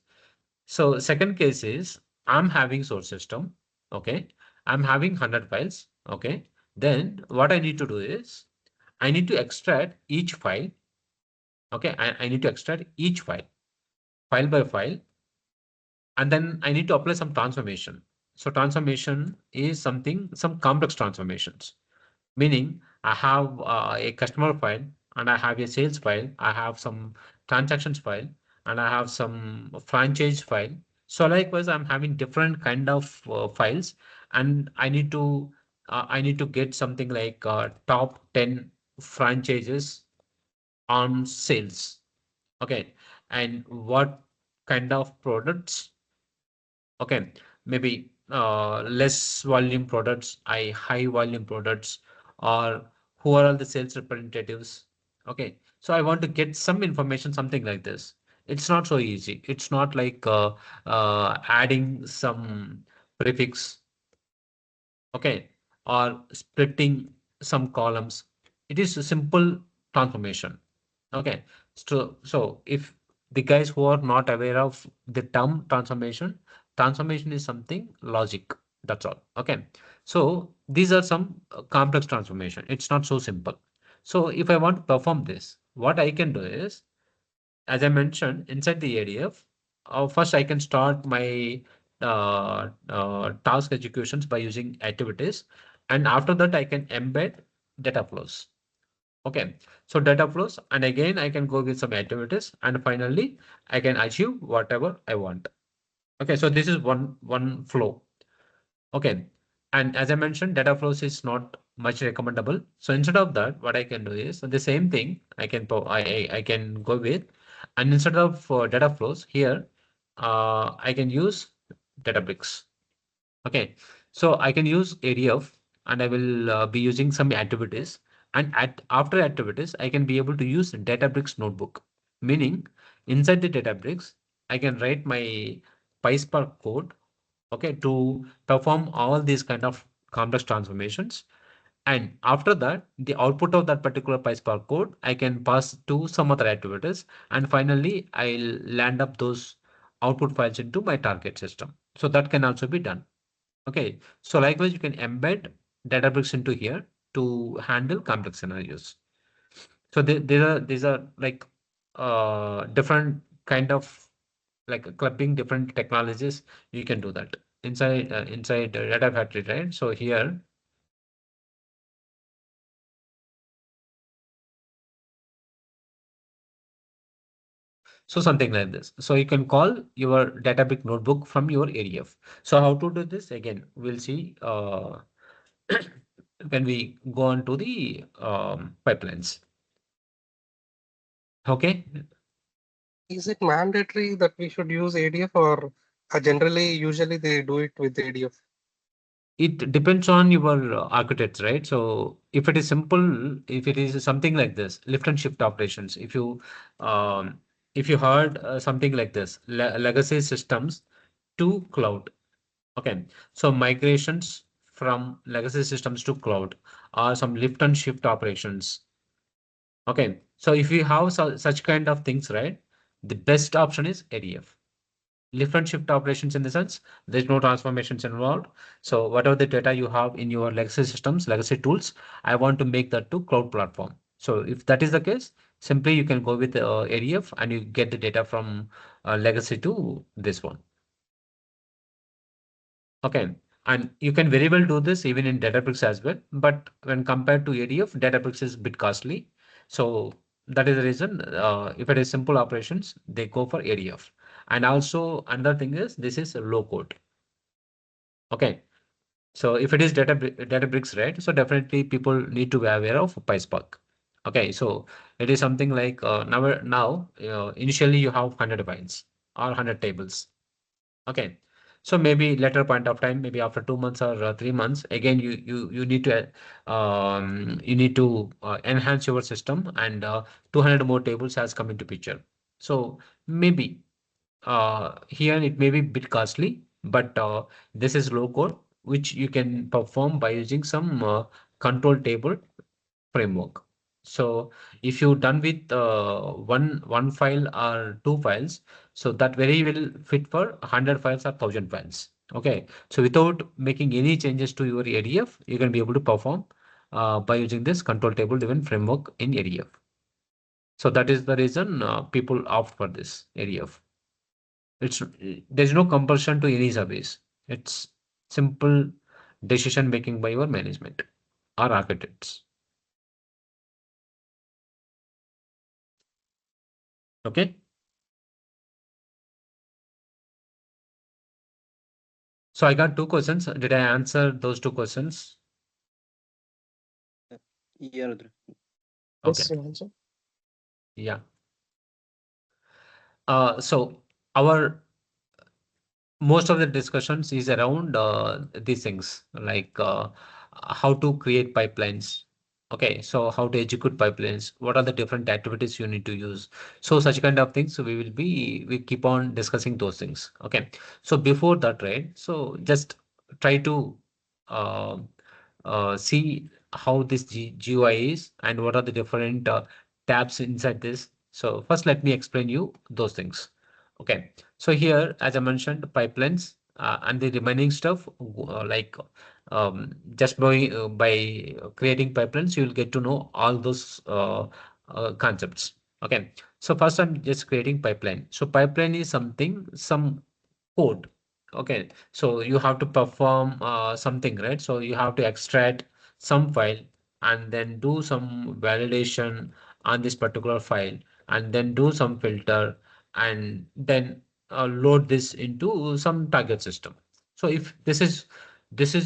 So second case is I'm having source system. Okay, I'm having 100 files. Okay, then what I need to do is I need to extract each file. Okay, I need to extract each file, file by file, and then I need to apply some transformation. So transformation is something, some complex transformations, meaning I have a customer file and I have a sales file, I have some transactions file, and I have some franchise file. So likewise, I'm having different kind of files, and I need to get something like top 10 franchises on sales. Okay. And what kind of products? Okay. Maybe less volume products, high volume products, or who are all the sales representatives? Okay. So I want to get some information, something like this. It's not so easy. It's not like adding some prefix, okay, or splitting some columns. It is a simple transformation. Okay, so if the guys who are not aware of the term transformation, transformation is something logic. That's all. Okay, so these are some complex transformation. It's not so simple. So if I want to perform this, what I can do is, as I mentioned, inside the ADF, first I can start my task executions by using activities, and after that I can embed data flows. Okay, so data flows, and again I can go with some activities, and finally I can achieve whatever I want. Okay, so this is one flow. Okay, and as I mentioned, data flows is not much recommendable. So instead of that, what I can do is the same thing. I can go with, and instead of data flows here, I can use Databricks. Okay, so I can use ADF, and I will be using some activities. And after activities, I can be able to use Databricks notebook. Meaning, inside the Databricks, I can write my PySpark code, okay, to perform all these kind of complex transformations. And after that, the output of that particular PySpark code, I can pass to some other activities. And finally, I'll land up those output files into my target system. So that can also be done. Okay, so likewise, you can embed Databricks into here to handle complex scenarios. So these are like different kind of like clubbing different technologies. You can do that inside the data factory, right? So here, so something like this. So you can call your Databricks notebook from your ADF. So how to do this? Again, we'll see when we go on to the pipelines. Okay. Is it mandatory that we should use ADF, or generally, usually they do it with ADF? It depends on your architects, right? So if it is simple, if it is something like this, lift and shift operations, um, if you heard something like this, legacy systems to cloud. Okay, so migrations from legacy systems to cloud are some lift and shift operations. Okay, so if you have such kind of things, right, the best option is ADF. Lift and shift operations in the sense there's no transformations involved. So whatever the data you have in your legacy systems, legacy tools, I want to make that to cloud platform. So if that is the case, simply you can go with ADF and you get the data from legacy to this one. Okay. And you can very well do this even in Databricks as well. But when compared to ADF, Databricks is a bit costly. So that is the reason if it is simple operations, they go for ADF. And also another thing is this is low code. Okay. So if it is Databricks, right? So definitely people need to be aware of PySpark. Okay. So it is something like now initially you have 100 files or 100 tables. Okay. So maybe later point of time, maybe after 2 months or 3 months, again you need to enhance your system, and 200 more tables has come into picture. So maybe here it may be a bit costly, but this is low code, which you can perform by using some control table framework. So if you done with one file or two files, so that very will fit for 100 files or 1,000 files. Okay, so without making any changes to your ADF, you can be able to perform by using this control table driven framework in ADF. So that is the reason people opt for this ADF. It's There's no compulsion to any service. It's simple decision making by your management or architects. Okay. So I got two questions. Did I answer those two questions? Yeah, Rudra. Okay. Yes, also. Yeah. So our most of the discussions is around these things like how to create pipelines. Okay, so how to execute pipelines, what are the different activities you need to use, so such kind of things. So we keep on discussing those things. Okay, so before that, right, so just try to uh, see how this GUI is and what are the different tabs inside this. So first let me explain you those things. Okay, so here, as I mentioned, pipelines and the remaining stuff, like just by creating pipelines, you will get to know all those concepts. Okay, so first I'm just creating pipeline. So pipeline is something, some code. Okay, so you have to perform something, right? So you have to extract some file and then do some validation on this particular file, and then do some filter, and then load this into some target system. So if this is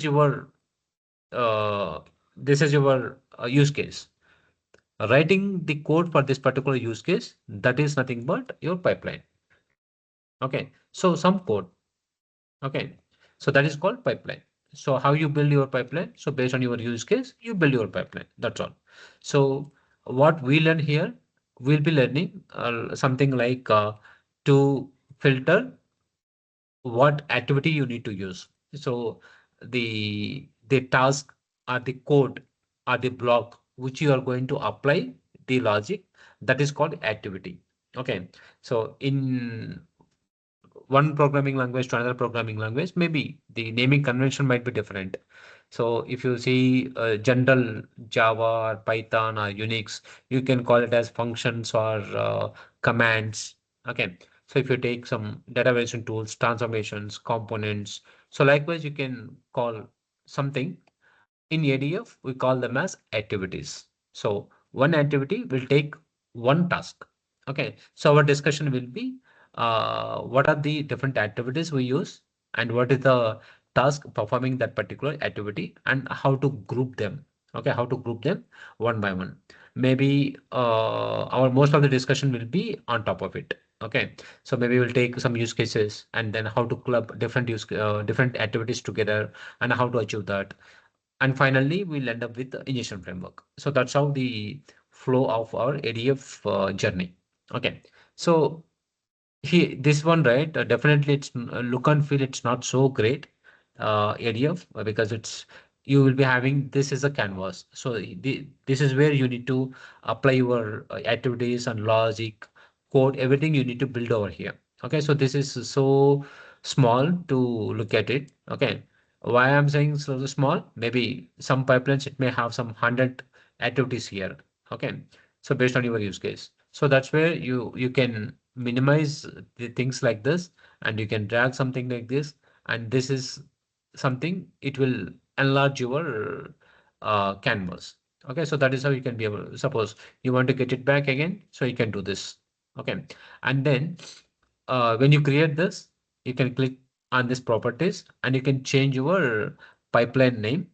your uh, use case, writing the code for this particular use case, that is nothing but your pipeline. Okay, so some code. Okay, so that is called pipeline. So how you build your pipeline? So based on your use case, you build your pipeline. That's all. So what we learn here, we'll be learning something like to filter what activity you need to use. So the task or the code or the block which you are going to apply the logic, that is called activity. Okay, so in one programming language to another programming language, maybe the naming convention might be different. So if you see general Java or Python or Unix, you can call it as functions or commands. Okay. So if you take some database tools, transformations, components, so likewise you can call something. In ADF, we call them as activities. So one activity will take one task. Okay. So our discussion will be what are the different activities we use, and what is the task performing that particular activity, and how to group them. Okay, how to group them one by one. Maybe our most of the discussion will be on top of it. Okay, so maybe we'll take some use cases and then how to club different activities together and how to achieve that. And finally, we'll end up with the ingestion framework. So that's how the flow of our ADF journey. Okay, so this one, right? Definitely, it's look and feel. It's not so great, ADF, because it's you will be having this is a canvas. So this is where you need to apply your activities and logic, code, everything you need to build over here. Okay, so this is so small to look at it. Okay, why I'm saying so small? Maybe some pipelines it may have some 100 activities here. Okay, so based on your use case. So that's where you can minimize the things like this, and you can drag something like this, and this is something it will enlarge your canvas. Okay, so that is how you can be able, suppose you want to get it back again, so you can do this. Okay, and then when you create this, you can click on this properties and you can change your pipeline name,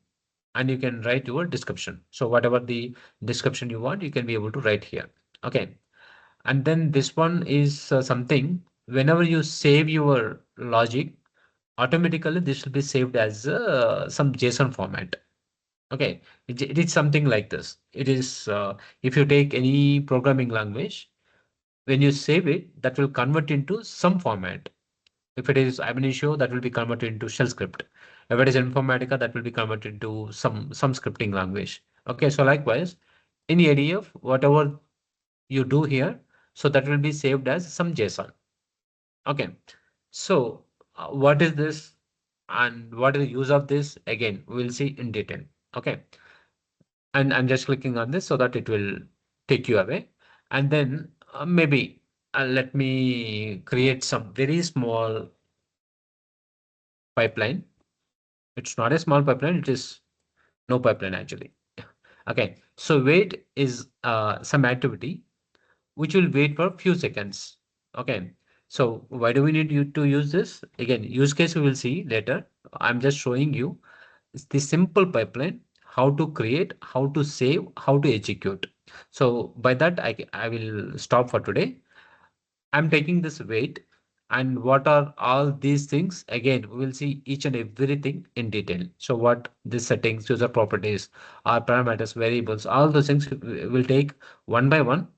and you can write your description. So whatever the description you want, you can be able to write here. Okay, and then this one is something, whenever you save your logic, automatically this will be saved as some JSON format. Okay, it is something like this. It is if you take any programming language, when you save it, that will convert into some format. If it is ab initio, that will be converted into shell script. If it is Informatica, that will be converted into some scripting language. Okay, so likewise, in ADF, whatever you do here, so that will be saved as some JSON. Okay, so what is this and what is the use of this? Again, we'll see in detail. Okay, and I'm just clicking on this so that it will take you away. And then maybe let me create some very small pipeline. It's not a small pipeline, it is no pipeline actually. Okay, so wait is some activity which will wait for a few seconds. Okay, so why do we need you to use this? Again, use case we will see later. I'm just showing you the simple pipeline, how to create, how to save, how to execute. So by that, I will stop for today. I'm taking this weight and what are all these things? Again, we will see each and everything in detail. So what these settings, user properties, our parameters, variables, all those things will take one by one.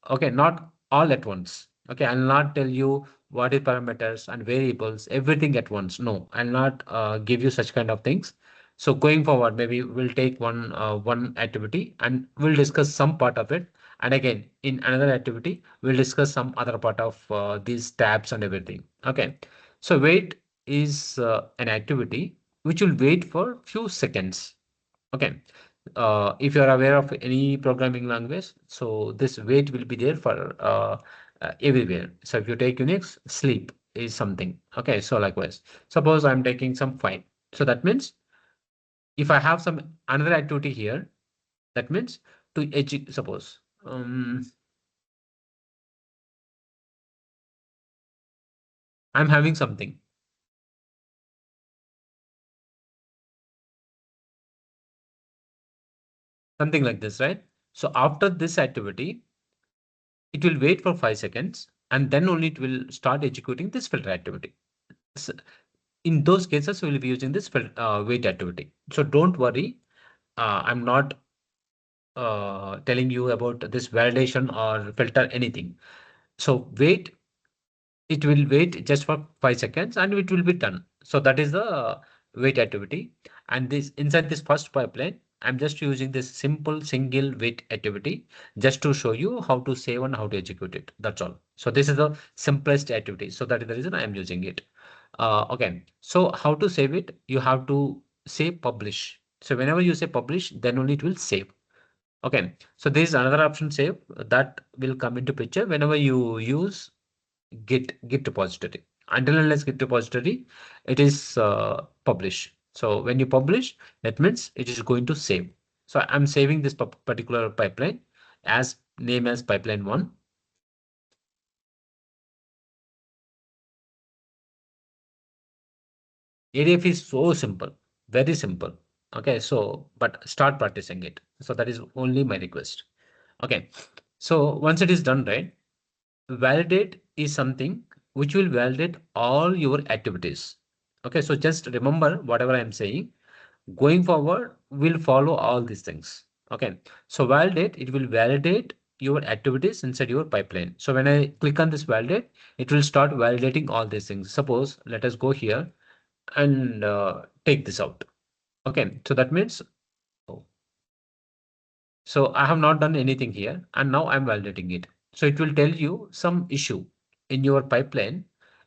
Okay, not all at once. Okay, I'll not tell you what is parameters and variables, everything at once. No, I'll not give you such kind of things. So going forward, maybe we'll take one activity and we'll discuss some part of it. And again, in another activity, we'll discuss some other part of these tabs and everything. Okay, so wait is an activity which will wait for few seconds. Okay, if you are aware of any programming language, so this wait will be there for everywhere. So if you take Unix, sleep is something. Okay, so likewise, suppose I'm taking some file. So that means if I have some another activity here, that means to edge, suppose I'm having something like this, right? So after this activity, it will wait for 5 seconds and then only it will start executing this filter activity. So in those cases, we will be using this wait activity. So don't worry. I'm not telling you about this validation or filter anything. So wait, it will wait just for 5 seconds and it will be done. So that is the wait activity. And this inside this first pipeline, I'm just using this simple single wait activity just to show you how to save and how to execute it. That's all. So this is the simplest activity. So that is the reason I am using it. Okay. So how to save it? You have to say publish. So whenever you say publish, then only it will save. Okay. So there is another option save that will come into picture whenever you use git repository. Until unless git repository, it is publish. So when you publish, that means it is going to save. So I'm saving this particular pipeline as name as pipeline 1. ADF is so simple, very simple. Okay, so but start practicing it. So that is only my request. Okay, so once it is done, right? Validate is something which will validate all your activities. Okay, so just remember whatever I'm saying. Going forward, we'll follow all these things. Okay, so validate, it will validate your activities inside your pipeline. So when I click on this validate, it will start validating all these things. Suppose let us go here and take this out. Okay, so that means, so I have not done anything here and now I'm validating it. So it will tell you some issue in your pipeline,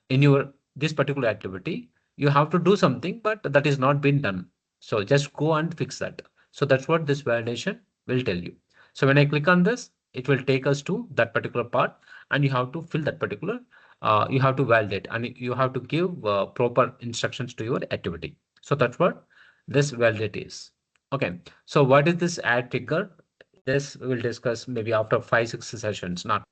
in your this particular activity. You have to do something, but that is not been done. So just go and fix that. So that's what this validation will tell you. So when I click on this, it will take us to that particular part and you have to fill that particular, you have to validate and you have to give proper instructions to your activity. So that's what this validate is. Okay. So what is this add trigger? This we will discuss maybe after 5, 6 sessions, not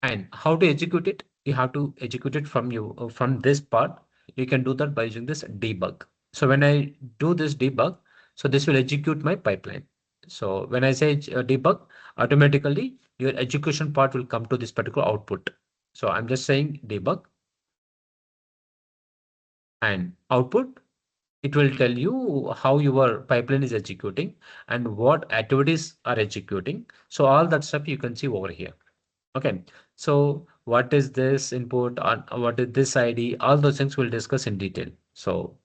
now. And how to execute it? You have to execute it from you from this part. You can do that by using this debug. So when I do this debug, so this will execute my pipeline. So when I say debug, automatically your execution part will come to this particular output. So I'm just saying debug. and output, it will tell you how your pipeline is executing and what activities are executing. So all that stuff you can see over here. Okay. So what is this input or what is this ID? All those things we'll discuss in detail. So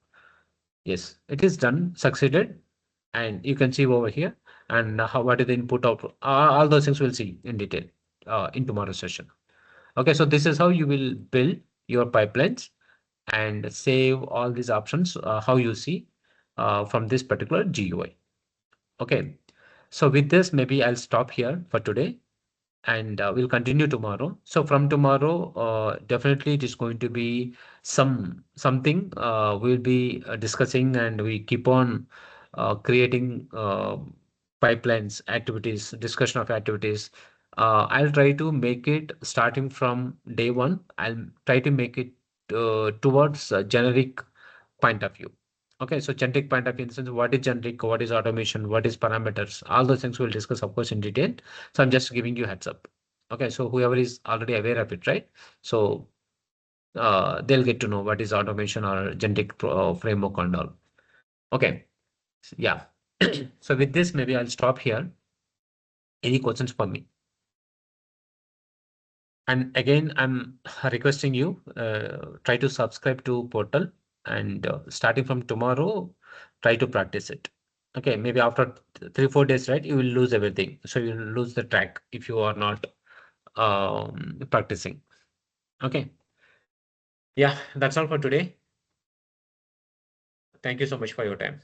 yes, it is done, succeeded, and you can see over here and how what is the input output. All those things we'll see in detail in tomorrow's session. Okay, so this is how you will build your pipelines and save all these options, how you see from this particular GUI. Okay, so with this, maybe I'll stop here for today and we'll continue tomorrow. So from tomorrow, definitely it is going to be something we'll be discussing, and we keep on creating pipelines, activities, discussion of activities. I'll try to make it starting from day one. I'll try to make it towards a generic point of view. Okay, so generic point of view in the sense, what is generic, what is automation, what is parameters, all those things we'll discuss, of course, in detail. So I'm just giving you heads up. Okay, so whoever is already aware of it, right? So they'll get to know what is automation or generic framework and all. Okay, yeah. So with this, maybe I'll stop here. Any questions for me? And again, I'm requesting you try to subscribe to portal, and starting from tomorrow, try to practice it. Okay, maybe after 3-4 days, right, you will lose everything. So you will lose the track if you are not practicing. Okay. Yeah, that's all for today. Thank you so much for your time.